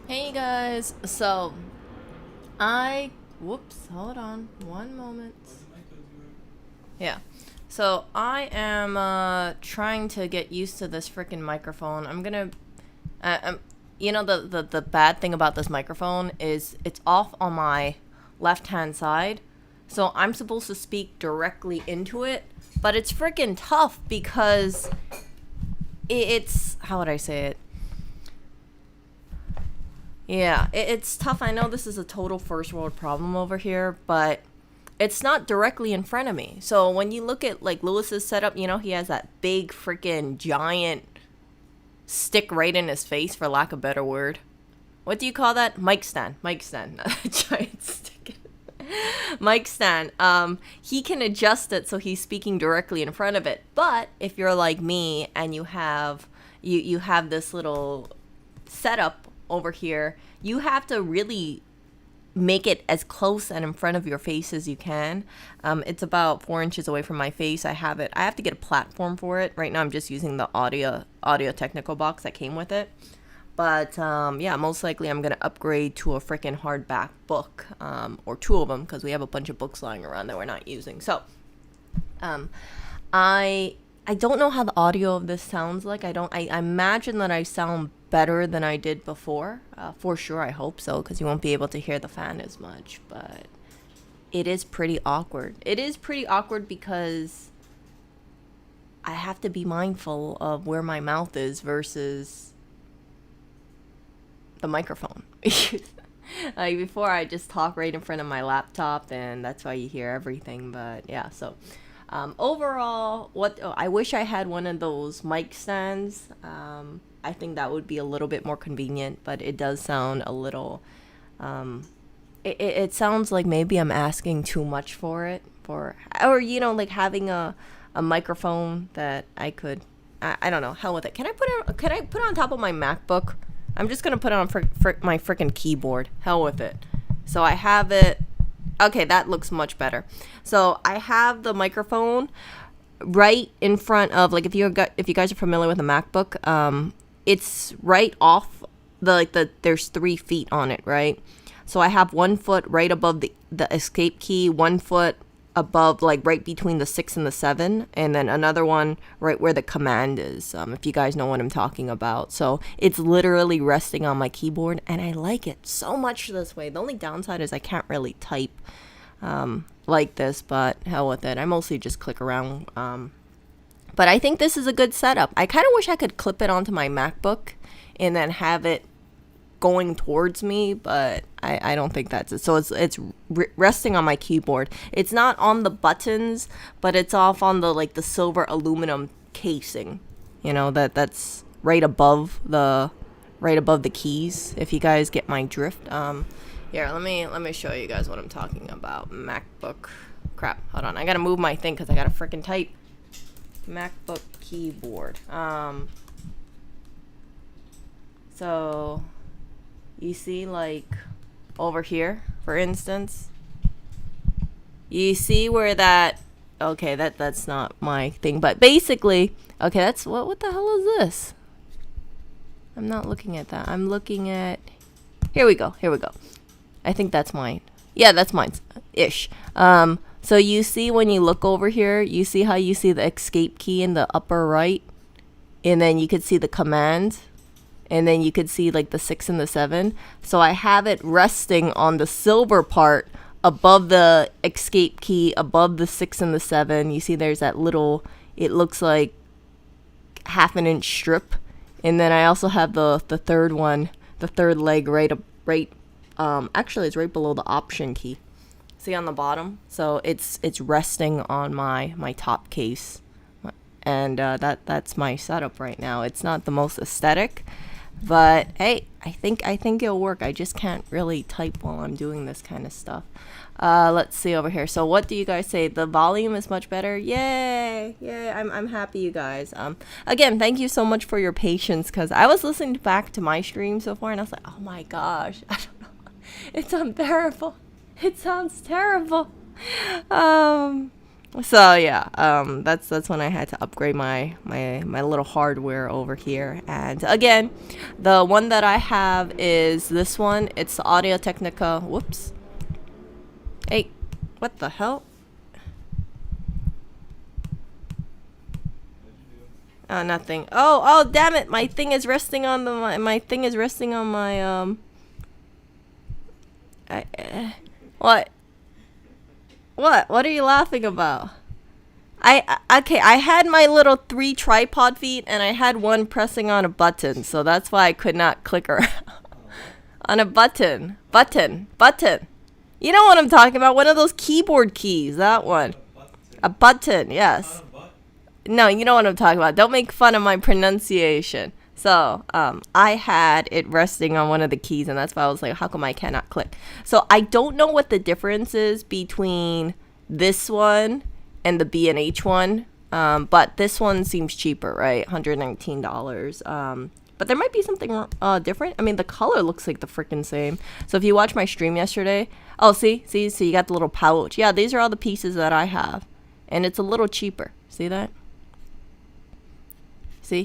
Hey guys, whoops, hold on one moment. Yeah. So I am trying to get used to this freaking microphone. I'm the bad thing about this microphone is it's off on my left-hand side. So I'm supposed to speak directly into it, but it's freaking tough because it's how would I say it? Yeah, it's tough. I know this is a total first world problem over here, but it's not directly in front of me. So when you look at like Lewis's setup, he has that big freaking giant stick right in his face, for lack of a better word. What do you call that? Mic stand. Mic stand. Not a giant stick. Mic stand. He can adjust it so he's speaking directly in front of it. But if you're like me and you have this little setup over here, you have to really make it as close and in front of your face as you can. It's about 4 inches away from my face. I have to get a platform for it. Right now I'm just using the audio technical box that came with it. But yeah, most likely I'm gonna upgrade to a freaking hardback book, or two of them, because we have a bunch of books lying around that we're not using. So um, I I don't know how the audio of this sounds like. I imagine that I sound better than I did before. For sure, I hope so, because you won't be able to hear the fan as much. But it is pretty awkward. It is pretty awkward because I have to be mindful of where my mouth is versus the microphone. Like before, I just talk right in front of my laptop, and that's why you hear everything. But yeah, so overall, I wish I had one of those mic stands. I think that would be a little bit more convenient, but it does sound a little. It sounds like maybe I'm asking too much for it, or like having a microphone that I could. I don't know. Hell with it. Can I put it on top of my MacBook? I'm just gonna put it on my freaking keyboard. Hell with it. So I have it. Okay, that looks much better. So I have the microphone right in front of, like, if you guys are familiar with a MacBook, it's right off the there's 3 feet on it, right? So I have 1 foot right above the escape key, 1 foot above, like right between the 6 and the 7, and then another one right where the command is, if you guys know what I'm talking about. So it's literally resting on my keyboard, and I like it so much this way. The only downside is I can't really type like this, but hell with it. I mostly just click around. But I think this is a good setup. I kind of wish I could clip it onto my MacBook and then have it going towards me, but I don't think that's it. So it's resting on my keyboard. It's not on the buttons, but it's off on the silver aluminum casing. That's right above the keys. If you guys get my drift. Here, let me show you guys what I'm talking about. MacBook. Crap. Hold on. I gotta move my thing because I gotta freaking type. MacBook keyboard. So you see, like, over here, for instance, you see where that, okay, that's not my thing, but basically, okay, that's what the hell is this? I'm not looking at that. I'm looking at, here we go. I think that's mine. Yeah, that's mine ish. So you see, when you look over here, you see how you see the escape key in the upper right, and then you could see the command, and then you could see like the 6 and the 7. So I have it resting on the silver part above the escape key, above the 6 and the 7. You see there's that little, it looks like half an inch strip. And then I also have the third one, the third leg right actually it's right below the option key. See on the bottom? So it's resting on my top case. And that's my setup right now. It's not the most aesthetic, but hey, I think it'll work. I just can't really type while I'm doing this kind of stuff. Let's see over here. So what do you guys say? The volume is much better. Yay! I'm happy, you guys. Again, thank you so much for your patience, because I was listening back to my stream so far and I was like, oh my gosh, I don't know. It sounds terrible. It sounds terrible. So yeah, that's when I had to upgrade my little hardware over here. And again, the one that I have is this one. It's the Audio Technica. Whoops. Hey, what the hell? Oh, nothing. Oh, damn it! My thing is resting on my thing is resting on my what? What are you laughing about? Okay, I had my little 3 tripod feet and I had one pressing on a button, so that's why I could not click around. On a button. Button. You know what I'm talking about? One of those keyboard keys, that one. A button, yes. No, you know what I'm talking about. Don't make fun of my pronunciation. So, I had it resting on one of the keys, and that's why I was like, how come I cannot click? So, I don't know what the difference is between this one and the B&H one, but this one seems cheaper, right? $119. But there might be something different. I mean, the color looks like the freaking same. So, if you watched my stream yesterday, oh, see, so you got the little pouch. Yeah, these are all the pieces that I have, and it's a little cheaper. See that?